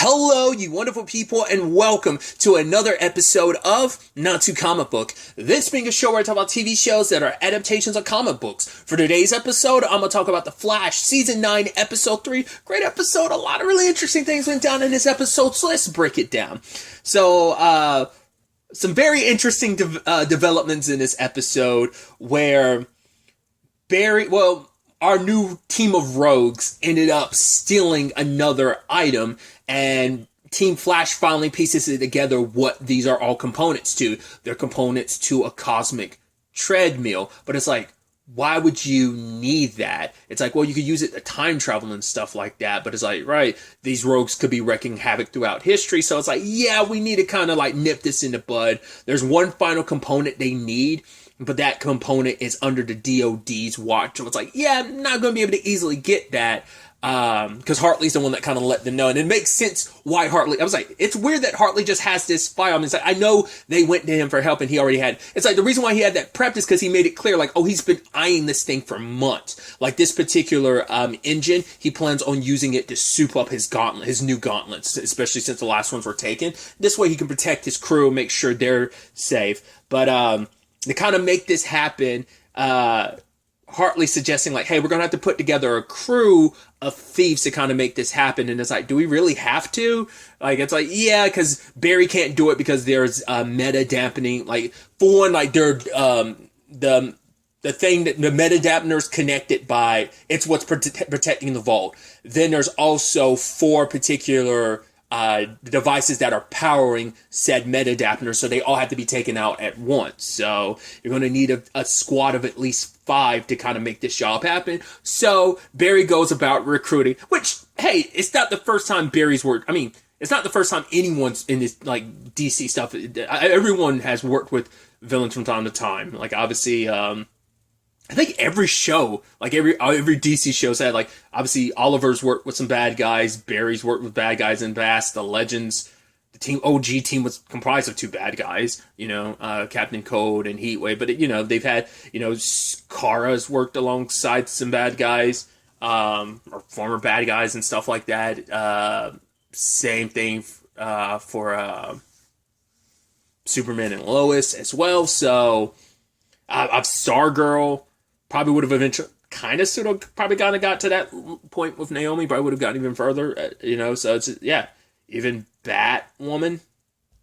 Hello, you wonderful people, and welcome to another episode of Not Too Comic Book. This being a show where I talk about TV shows that are adaptations of comic books. For today's episode, I'm going to talk about The Flash, Season 9, Episode 3. Great episode. A lot of really interesting things went down in this episode, so let's break it down. So, some very interesting developments in this episode where our new team of rogues ended up stealing another item, and Team Flash finally pieces it together what these are all components to. They're components to a cosmic treadmill. But it's like, why would you need that? It's like, well, you could use it to time travel and stuff like that. But it's like, right, these rogues could be wreaking havoc throughout history. So it's like, yeah, we need to kind of like nip this in the bud. There's one final component they need, but that component is under the DOD's watch. So it's like, yeah, I'm not going to be able to easily get that. Because Hartley's the one that kind of let them know. And it makes sense why Hartley, I was like, it's weird that Hartley just has this file. I mean, it's like, I know they went to him for help and he already had, it's like the reason why he had that prepped is because he made it clear, like, oh, he's been eyeing this thing for months. Like this particular, engine, he plans on using it to soup up his new gauntlets, especially since the last ones were taken. This way he can protect his crew, make sure they're safe. But, to kind of make this happen, Hartley suggesting like, hey, we're going to have to put together a crew of thieves to kind of make this happen. And it's like, do we really have to? Like, it's like, yeah, because Barry can't do it because there's meta dampening. Like, for one, like, they're, the thing that the meta dampener's connected by, it's what's protecting the vault. Then there's also 4 particular devices that are powering said meta dampener, so they all have to be taken out at once. So you're going to need a squad of at least 5 to kind of make this job happen. So Barry goes about recruiting, which, hey, it's not the first time Barry's worked. I mean, it's not the first time anyone's in this, like, DC stuff. Everyone has worked with villains from time to time. Like, obviously, I think every show, like every DC show's had, like, obviously Oliver's worked with some bad guys, Barry's worked with bad guys in Vast, the Legends, the OG team was comprised of 2 bad guys, Captain Cold and Heatwave, but, they've had, Kara's worked alongside some bad guys, or former bad guys and stuff like that. Same thing for Superman and Lois as well, so Stargirl probably would have eventually kind of sort of probably kind of got to that point with Naomi, probably would have gotten even further, so it's, yeah, even Batwoman,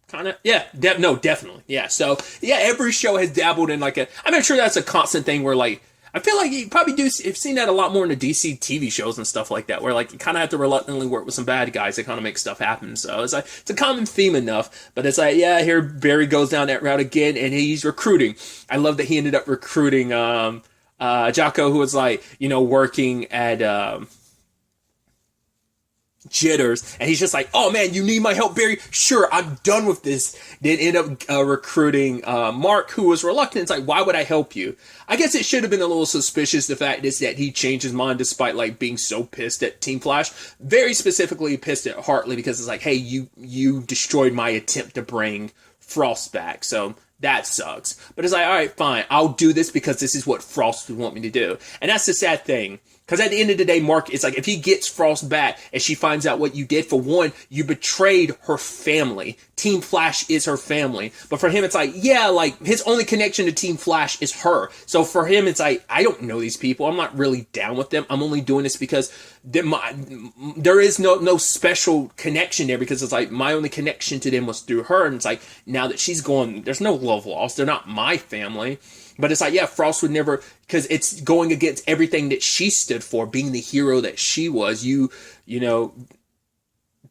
kind of, yeah, definitely, yeah, so, yeah, every show has dabbled in like I'm sure that's a constant thing where, like, I feel like you probably have seen that a lot more in the DC TV shows and stuff like that, where, like, you kind of have to reluctantly work with some bad guys to kind of make stuff happen. So it's like, it's a common theme enough, but it's like, yeah, here Barry goes down that route again, and he's recruiting. I love that he ended up recruiting, Jocko, who was like, working at, Jitters, and he's just like, oh man, you need my help, Barry? Sure, I'm done with this. Then end up recruiting Mark, who was reluctant. It's like, why would I help you? I guess it should have been a little suspicious. The fact is that he changed his mind despite like being so pissed at Team Flash. Very specifically pissed at Hartley because it's like, hey, you destroyed my attempt to bring Frost back, so that sucks. But it's like, all right, fine, I'll do this because this is what Frost would want me to do. And that's the sad thing. Because at the end of the day, Mark, it's like, if he gets Frost back and she finds out what you did, for one, you betrayed her family. Team Flash is her family. But for him, it's like, yeah, like, his only connection to Team Flash is her. So for him, it's like, I don't know these people. I'm not really down with them. I'm only doing this because there is no special connection there, because it's like, my only connection to them was through her. And it's like, now that she's gone, there's no love lost. They're not my family. But it's like, yeah, Frost would never, because it's going against everything that she stood for, being the hero that she was,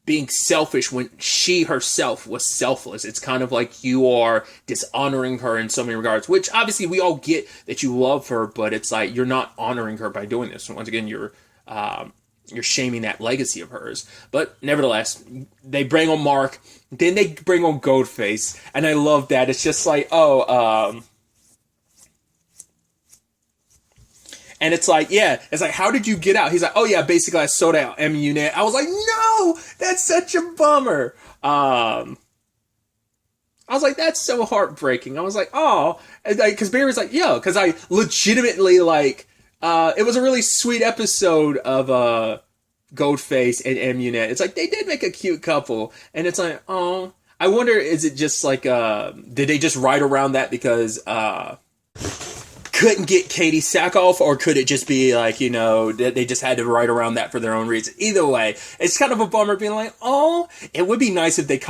being selfish when she herself was selfless. It's kind of like you are dishonoring her in so many regards, which obviously we all get that you love her, but it's like, you're not honoring her by doing this. Once again, you're shaming that legacy of hers. But nevertheless, they bring on Mark, then they bring on Goldface, and I love that. It's just like, and it's like, yeah, it's like, how did you get out? He's like, oh yeah, basically I sold out Immunit. I was like, no, that's such a bummer. I was like, that's so heartbreaking. I was like, oh, because Barry was like, yo, because I legitimately, like, it was a really sweet episode of Goldface and Emunet. It's like they did make a cute couple, and it's like, oh, I wonder, is it just like, did they just write around that because couldn't get Katie Sackhoff, or could it just be like, that they just had to write around that for their own reason? Either way, it's kind of a bummer being like, oh, it would be nice if they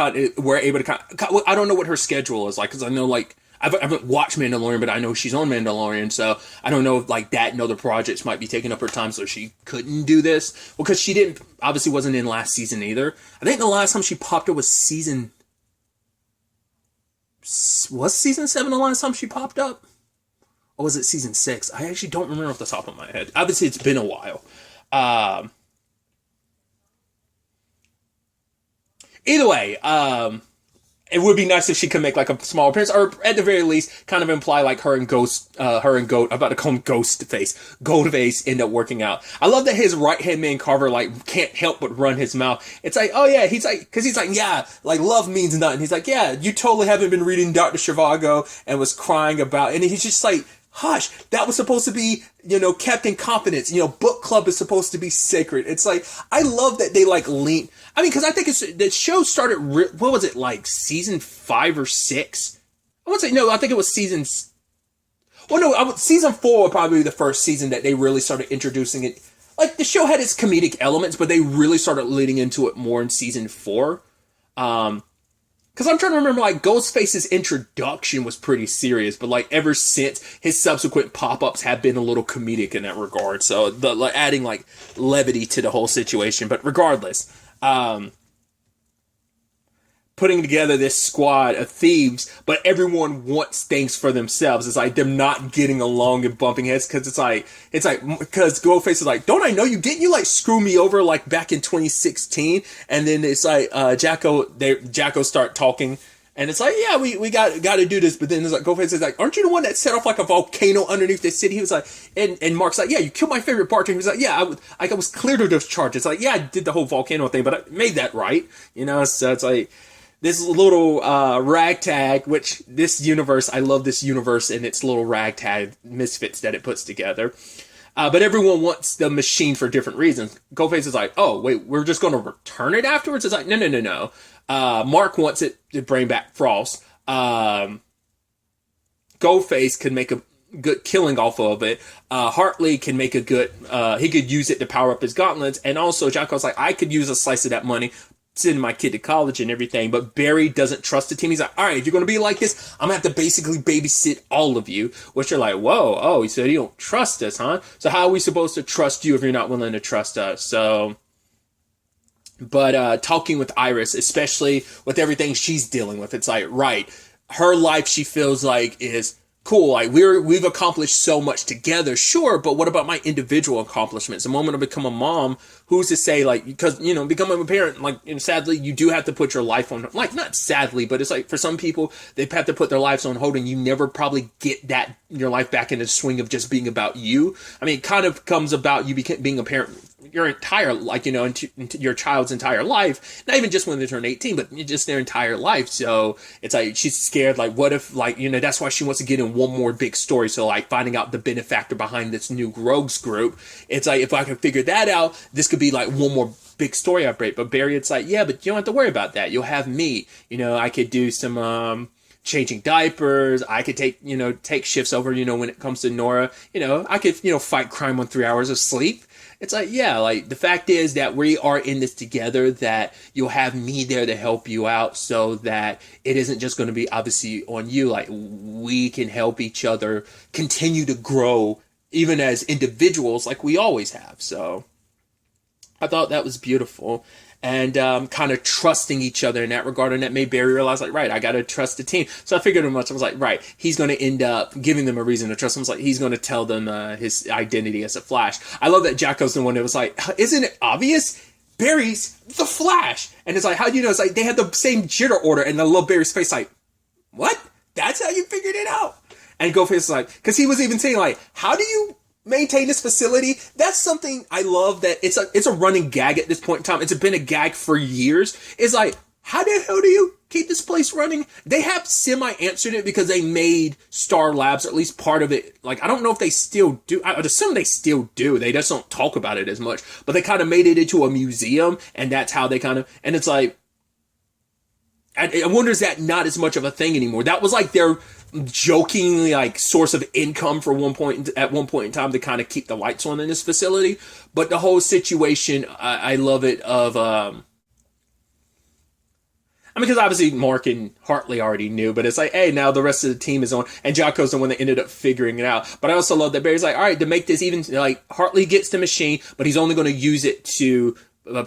were able to I don't know what her schedule is like, because I know like I haven't watched Mandalorian, but I know she's on Mandalorian, so I don't know if like that and other projects might be taking up her time, so she couldn't do this. Well, because she obviously wasn't in last season either. I think the last time she popped up was season 7 the last time she popped up? Or was it season 6? I actually don't remember off the top of my head. Obviously, it's been a while. Either way, it would be nice if she could make like a small appearance, or at the very least, kind of imply like her and Goldface end up working out. I love that his right hand man Carver like can't help but run his mouth. It's like, oh yeah, he's like, yeah, like love means nothing. He's like, yeah, you totally haven't been reading Dr. Zhivago and was crying about, and he's just like, hush, that was supposed to be, kept in confidence. Book club is supposed to be sacred. It's like, I love that they like lean. I mean, because I think the show started, what was it, like season 5 or 6? I would say, no, I think it was season 4 would probably be the first season that they really started introducing it. Like, the show had its comedic elements, but they really started leading into it more in season 4. Because I'm trying to remember, like, Ghostface's introduction was pretty serious, but, like, ever since, his subsequent pop-ups have been a little comedic in that regard. So, adding, like, levity to the whole situation. But regardless, putting together this squad of thieves, but everyone wants things for themselves. It's like them not getting along and bumping heads, because because Ghostface is like, don't I know you? Didn't you like screw me over like back in 2016? And then it's like Jacko start talking, and it's like, yeah, we got to do this. But then it's like Ghostface is like, aren't you the one that set off like a volcano underneath the city? He was like, and Mark's like, yeah, you killed my favorite bartender. He was like, yeah, I was cleared of those charges. It's like, yeah, I did the whole volcano thing, but I made that right, So it's like, this little ragtag, which this universe, I love this universe and its little ragtag misfits that it puts together. But everyone wants the machine for different reasons. Ghostface is like, oh, wait, we're just going to return it afterwards? It's like, no. Mark wants it to bring back Frost. Ghostface could make a good killing off of it. Hartley can make a good, he could use it to power up his gauntlets. And also, Jacko's like, I could use a slice of that money, sending my kid to college and everything. But Barry doesn't trust the team. He's like, all right, you're going to be like this, I'm going to have to basically babysit all of you. Which you're like, whoa, oh, he said you don't trust us, huh? So how are we supposed to trust you if you're not willing to trust us? So, but talking with Iris, especially with everything she's dealing with, it's like, right, her life, she feels like, is cool. Like, we've accomplished so much together, sure, but what about my individual accomplishments? The moment I become a mom, who's to say, like, because, becoming a parent, like, sadly, you do have to put your life on, like, not sadly, but it's like, for some people, they have to put their lives on hold, and you never probably get your life back in the swing of just being about you. I mean, it kind of comes about you being a parent your entire, like, into your child's entire life, not even just when they turn 18, but just their entire life. So it's like, she's scared, like, what if, like, that's why she wants to get in one more big story. So, like, finding out the benefactor behind this new rogues group, it's like, if I can figure that out, this could be like one more big story update. But Barry, it's like, yeah, but you don't have to worry about that. You'll have me. I could do some changing diapers. I could take shifts over, when it comes to Nora. I could, fight crime on 3 hours of sleep. It's like, yeah, like, the fact is that we are in this together, that you'll have me there to help you out, so that it isn't just going to be obviously on you. Like, we can help each other continue to grow, even as individuals, like we always have. So I thought that was beautiful. And kind of trusting each other in that regard, and that made Barry realize, like, right, I got to trust the team. So I figured as much. I was like, right, he's going to end up giving them a reason to trust him. I was like, he's going to tell them his identity as a Flash. I love that Jacko's the one that was like, isn't it obvious? Barry's the Flash. And it's like, how do you know? It's like, they had the same jitter order, and I love Barry's face, like, what? That's how you figured it out? And Ghostface is like, because he was even saying, like, how do you maintain this facility? That's something I love, that it's a running gag at this point in time. It's been a gag for years. It's like, how the hell do you keep this place running? They have semi-answered it because they made Star Labs, or at least part of it. Like, I don't know if they still do. I would assume they still do. They just don't talk about it as much. But they kind of made it into a museum, and that's how they kind of, and it's like, I wonder, is that not as much of a thing anymore? That was like their jokingly like source of income for at one point in time to kind of keep the lights on in this facility. But the whole situation, I love it because obviously Mark and Hartley already knew, but it's like, hey, now the rest of the team is on, and Jocko's the one that ended up figuring it out. But I also love that Barry's like, all right, to make this even, like, Hartley gets the machine, but he's only going to use it to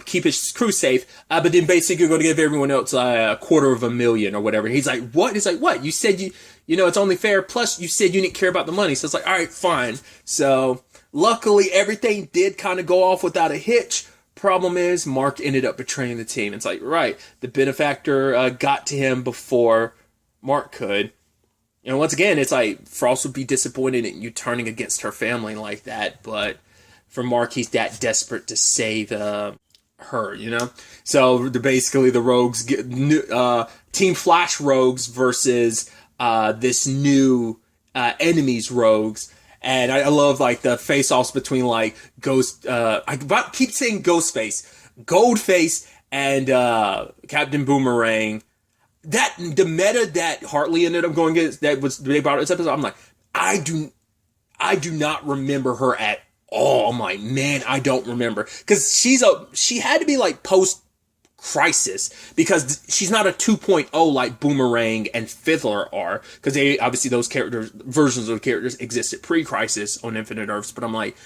keep his crew safe, but then basically you're going to give everyone else $250,000 or whatever. He's like, what? He's like, what? You said it's only fair, plus you said you didn't care about the money. So it's like, all right, fine. So luckily everything did kind of go off without a hitch. Problem is, Mark ended up betraying the team. It's like, right, the benefactor got to him before Mark could. And once again, it's like, Frost would be disappointed in you turning against her family like that, but for Mark, he's that desperate to save her, you know? So basically the rogues get Team Flash rogues versus this new enemies rogues. And I love like the face-offs between like I keep saying Ghostface, Goldface, and Captain Boomerang. That the meta that Hartley ended up going against, that was they brought this episode. I'm like, I do not remember her at all. I'm like, man, I don't remember, because she had to be like post Crisis, because she's not a 2.0 like Boomerang and Fiddler are, because they obviously those versions of characters existed pre-Crisis on Infinite Earths. But I'm like,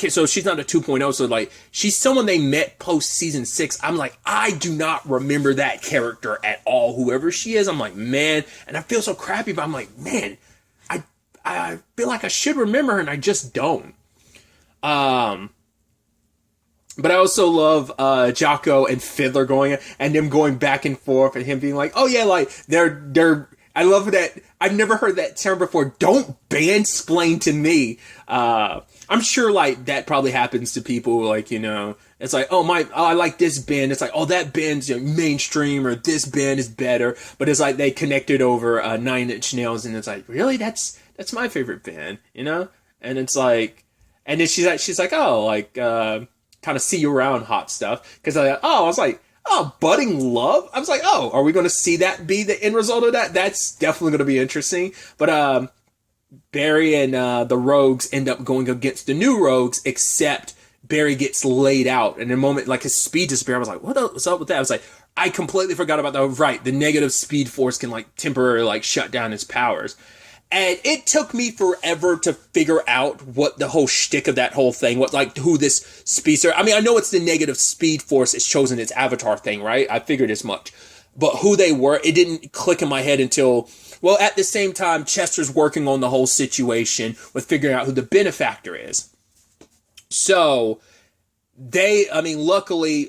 so she's not a 2.0, so like she's someone they met post season 6. I'm like, I do not remember that character at all, whoever she is. I'm like, man, and I feel so crappy, but I'm like, man, I feel like I should remember her and I just don't. But I also love Jocko and Fiddler going, and them going back and forth, and him being like, oh yeah, like they're I love that. I've never heard that term before. Don't mansplain to me. I'm sure like that probably happens to people, like, you know, it's like, I like this band. It's like, oh, that band's, you know, mainstream, or this band is better. But it's like they connected over 9 Inch Nails, and it's like, really, that's my favorite band, you know? And it's like, and then she's like, oh, like kind of see you around hot stuff, because I was like, oh, budding love. I was like, oh, are we going to see that be the end result of that? That's definitely going to be interesting. But Barry and the Rogues end up going against the new Rogues, except Barry gets laid out, and in a moment, like, his speed disappears. I was like, what's up with that? I was like, I completely forgot about that. Right, the negative speed force can like temporarily like shut down his powers. And it took me forever to figure out what the whole shtick of that whole thing, who this speedster. I mean, I know it's the negative speed force is chosen its avatar thing, right? I figured as much. But who they were, it didn't click in my head until, well, at the same time, Chester's working on the whole situation with figuring out who the benefactor is. So, luckily,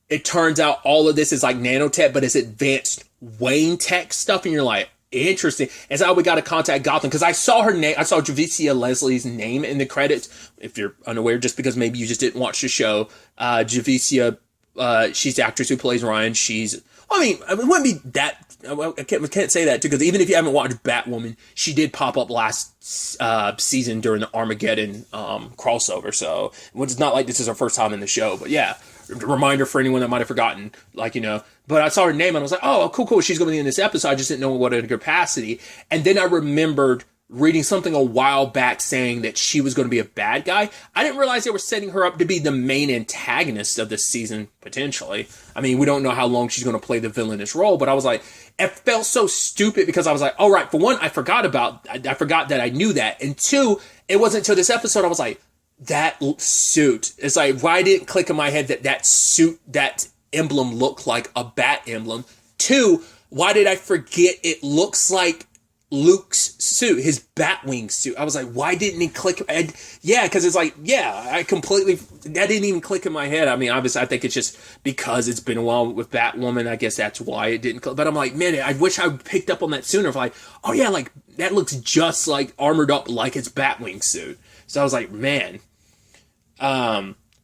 it turns out all of this is like nanotech, but it's advanced Wayne tech stuff, and you're like, interesting. And so we got to contact Gotham, because I saw her name. I saw Javicia Leslie's name in the credits. If you're unaware, just because maybe you just didn't watch the show, Javicia, she's the actress who plays Ryan. It wouldn't be that. I can't say that too, because even if you haven't watched Batwoman, she did pop up last season during the Armageddon crossover. So it's not like this is her first time in the show, but yeah. Reminder for anyone that might have forgotten, like, you know, but I saw her name and I was like, oh, cool, she's going to be in this episode. I just didn't know what in capacity. And then I remembered reading something a while back saying that she was going to be a bad guy. I didn't realize they were setting her up to be the main antagonist of this season, potentially. I mean, we don't know how long she's going to play the villainous role, but I was like, it felt so stupid, because I was like, all right, for one, I forgot that I knew that. And two, it wasn't until this episode I was like, that suit. It's like, why didn't it click in my head that suit, that emblem looked like a bat emblem? Two, why did I forget it looks like Luke's suit, his Batwing suit? I was like, why didn't it click? Because it's like, that didn't even click in my head. I mean, obviously, I think it's just because it's been a while with Batwoman. I guess that's why it didn't click. But I'm like, man, I wish I picked up on that sooner. Like, oh yeah, like, that looks just like armored up like his Batwing suit. So I was like, man.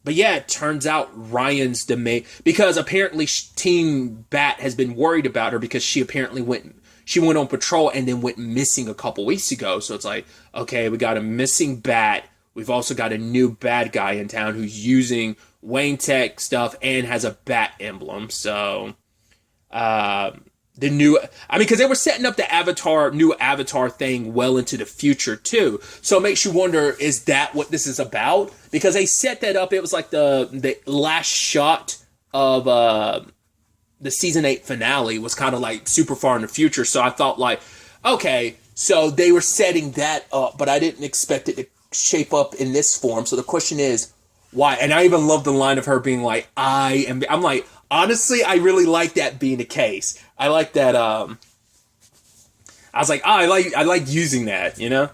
but yeah, it turns out Ryan's the main, because apparently Team Bat has been worried about her because she apparently she went on patrol and then went missing a couple weeks ago. So it's like, okay, we got a missing Bat. We've also got a new bad guy in town who's using Wayne Tech stuff and has a bat emblem. So, because they were setting up the new Avatar thing well into the future too. So it makes you wonder, is that what this is about? Because they set that up. It was like the last shot of the season 8 finale was kind of like super far in the future. So I thought like, okay, so they were setting that up, but I didn't expect it to shape up in this form. So the question is, why? And I even love the line of her being like, I'm like, honestly, I really like that being the case. I like that. I was like, I like using that, you know?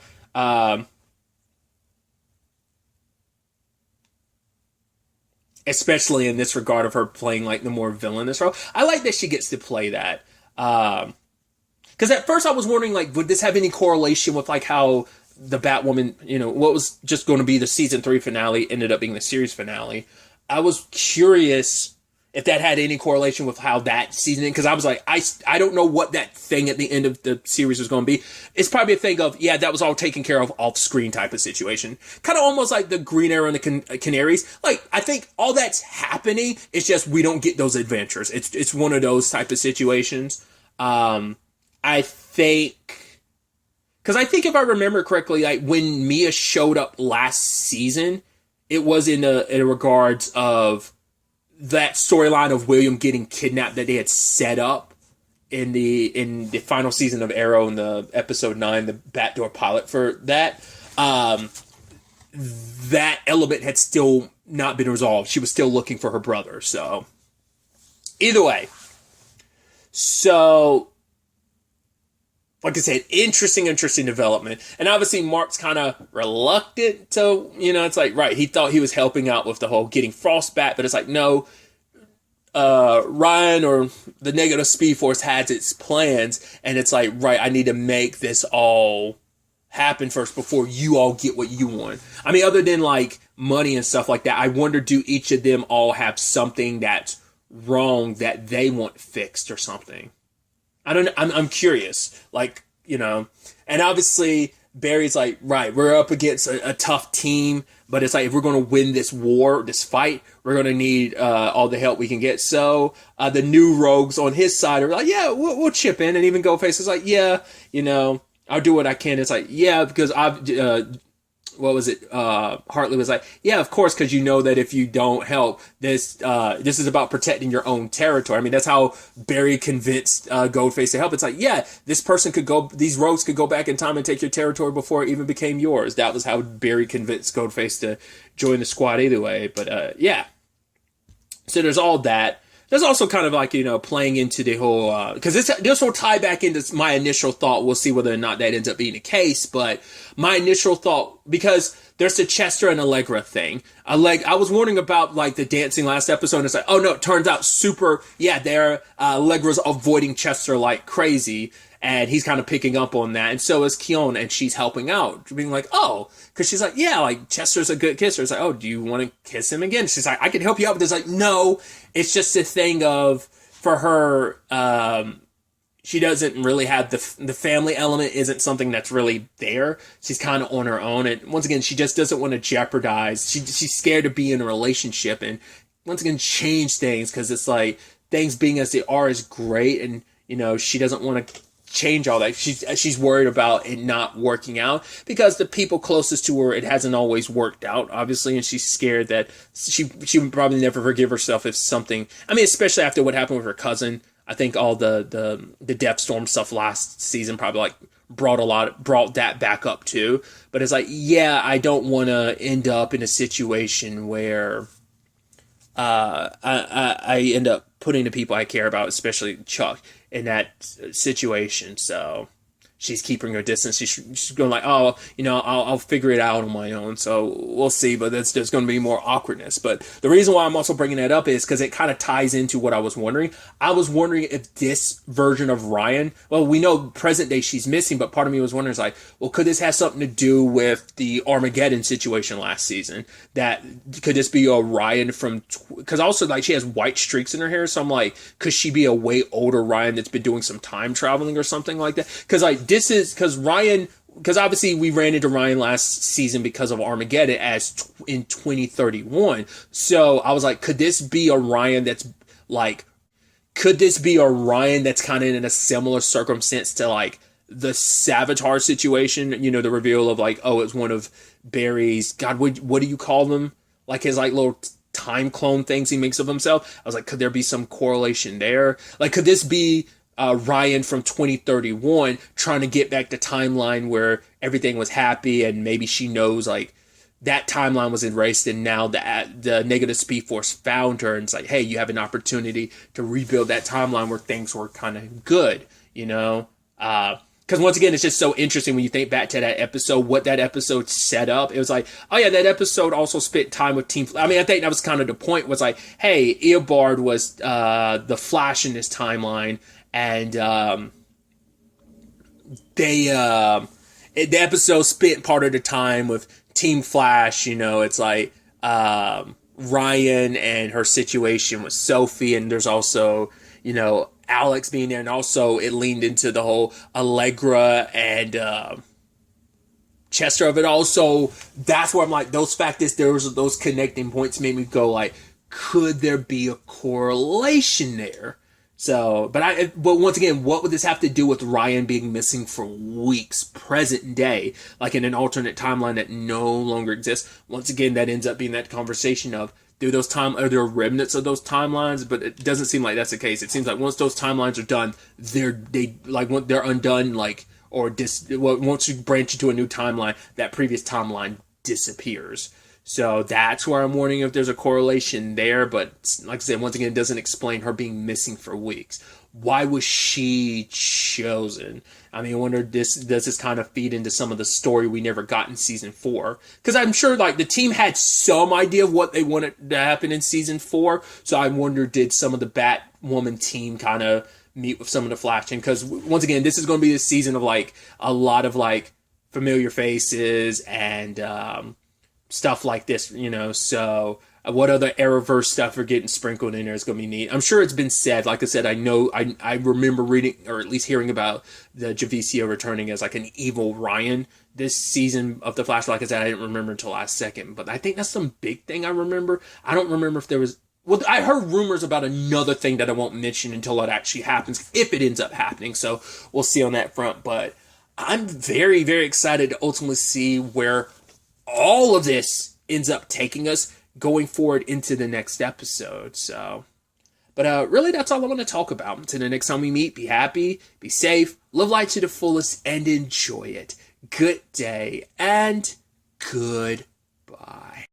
Especially in this regard of her playing like the more villainous role. I like that she gets to play that. Because at first I was wondering, like, would this have any correlation with like how the Batwoman, you know, what was just going to be the season 3 finale ended up being the series finale. I was curious if that had any correlation with how that season, because I was like, I don't know what that thing at the end of the series was going to be. It's probably a thing of, yeah, that was all taken care of off-screen type of situation. Kind of almost like the Green Arrow and the Canaries. Like, I think all that's happening, it's just we don't get those adventures. It's one of those type of situations. I think, because I think if I remember correctly, like when Mia showed up last season, it was in regards of that storyline of William getting kidnapped that they had set up in the final season of Arrow in the episode 9, the backdoor pilot for that. That element had still not been resolved. She was still looking for her brother. So either way, so like I said, interesting development. And obviously Mark's kind of reluctant to, you know, it's like, right, he thought he was helping out with the whole getting Frost back, but it's like, no, Ryan or the Negative Speed Force has its plans, and it's like, right, I need to make this all happen first before you all get what you want. I mean, other than like money and stuff like that, I wonder, do each of them all have something that's wrong that they want fixed or something? I don't know. I'm curious. Like, you know, and obviously Barry's like, right, we're up against a tough team, but it's like, if we're going to win this war, this fight, we're going to need all the help we can get. So the new rogues on his side are like, yeah, we'll chip in. And even Ghostface is like, yeah, you know, I'll do what I can. It's like, yeah, because what was it? Hartley was like, yeah, of course, because you know that if you don't help, this is about protecting your own territory. I mean, that's how Barry convinced Goldface to help. It's like, yeah, these rogues could go back in time and take your territory before it even became yours. That was how Barry convinced Goldface to join the squad either way. But yeah, so there's all that. There's also kind of like, you know, playing into the whole, because this will tie back into my initial thought. We'll see whether or not that ends up being the case. But my initial thought, because there's the Chester and Allegra thing. I was wondering about like the dancing last episode, and it's like, oh no, it turns out Allegra's avoiding Chester like crazy. And he's kind of picking up on that. And so is Keon, and she's helping out, being like, oh, because she's like, yeah, like Chester's a good kisser. It's like, oh, do you want to kiss him again? She's like, I can help you out. But it's like, no, it's just a thing of, for her, she doesn't really have the family element isn't something that's really there. She's kind of on her own. And once again, she just doesn't want to jeopardize. She's scared to be in a relationship and once again, change things, because it's like things being as they are is great. And, you know, she doesn't want to change all that. She's worried about it not working out because the people closest to her, it hasn't always worked out, obviously, and she's scared that she would probably never forgive herself if something, I mean, especially after what happened with her cousin. I think all the Death Storm stuff last season probably like brought that back up too. But it's like, yeah, I don't want to end up in a situation where I end up putting the people I care about, especially Chuck, in that situation. So she's keeping her distance. She's going like, oh, I'll figure it out on my own. So we'll see, but there's going to be more awkwardness. But the reason why I'm also bringing that up is because it kind of ties into what I was wondering. I was wondering if this version of Ryan, well, we know present day she's missing, but part of me was wondering, like, well, could this have something to do with the Armageddon situation last season? That could this be a Ryan from, because also like she has white streaks in her hair, so I'm like, could she be a way older Ryan that's been doing some time traveling or something like that? Because like this is because Ryan, because obviously we ran into Ryan last season because of Armageddon in 2031. So I was like, could this be a Ryan that's like, could this be a Ryan that's kind of in a similar circumstance to like the Savitar situation? The reveal of like, oh, it's one of Barry's, God, what do you call them? Like his like little time clone things he makes of himself. I was like, could there be some correlation there? Like, could this be Ryan from 2031 trying to get back the timeline where everything was happy, and maybe she knows like that timeline was erased, and now the negative Speed Force found her, and it's like, hey, you have an opportunity to rebuild that timeline where things were kind of good, because once again, it's just so interesting when you think back to that episode, what that episode set up. It was like, oh yeah, that episode also spent time with Team. I mean, I think that was kind of the point. Was like, hey, Eobard was the Flash in this timeline, and the episode spent part of the time with Team Flash. It's like Ryan and her situation with Sophie, and there's also Alex being there, and also it leaned into the whole Allegra and Chester of it all. So that's where I'm like, those factors, those connecting points made me go like, could there be a correlation there? So, but once again, what would this have to do with Ryan being missing for weeks, present day, like in an alternate timeline that no longer exists? Once again, that ends up being that conversation of, are there remnants of those timelines? But it doesn't seem like that's the case. It seems like once those timelines are done, they're undone, once you branch into a new timeline, that previous timeline disappears. So that's where I'm wondering if there's a correlation there. But like I said, once again, it doesn't explain her being missing for weeks. Why was she chosen? I mean, I wonder, does this kind of feed into some of the story we never got in season 4? Because I'm sure like the team had some idea of what they wanted to happen in season 4. So I wonder, did some of the Batwoman team kind of meet with some of the Flash? Because once again, this is going to be the season of like a lot of like familiar faces and stuff like this, so what other Arrowverse stuff are getting sprinkled in there is going to be neat. I'm sure it's been said. Like I said, I know, I remember reading, or at least hearing about the Javicio returning as like an evil Ryan this season of The Flash. Like I said, I didn't remember until last second, but I think that's some big thing I remember. I don't remember if there was, well, I heard rumors about another thing that I won't mention until it actually happens, if it ends up happening. So we'll see on that front, but I'm very, very excited to ultimately see where all of this ends up taking us going forward into the next episode. So, but really, that's all I want to talk about. Until the next time we meet, be happy, be safe, live life to the fullest, and enjoy it. Good day and goodbye.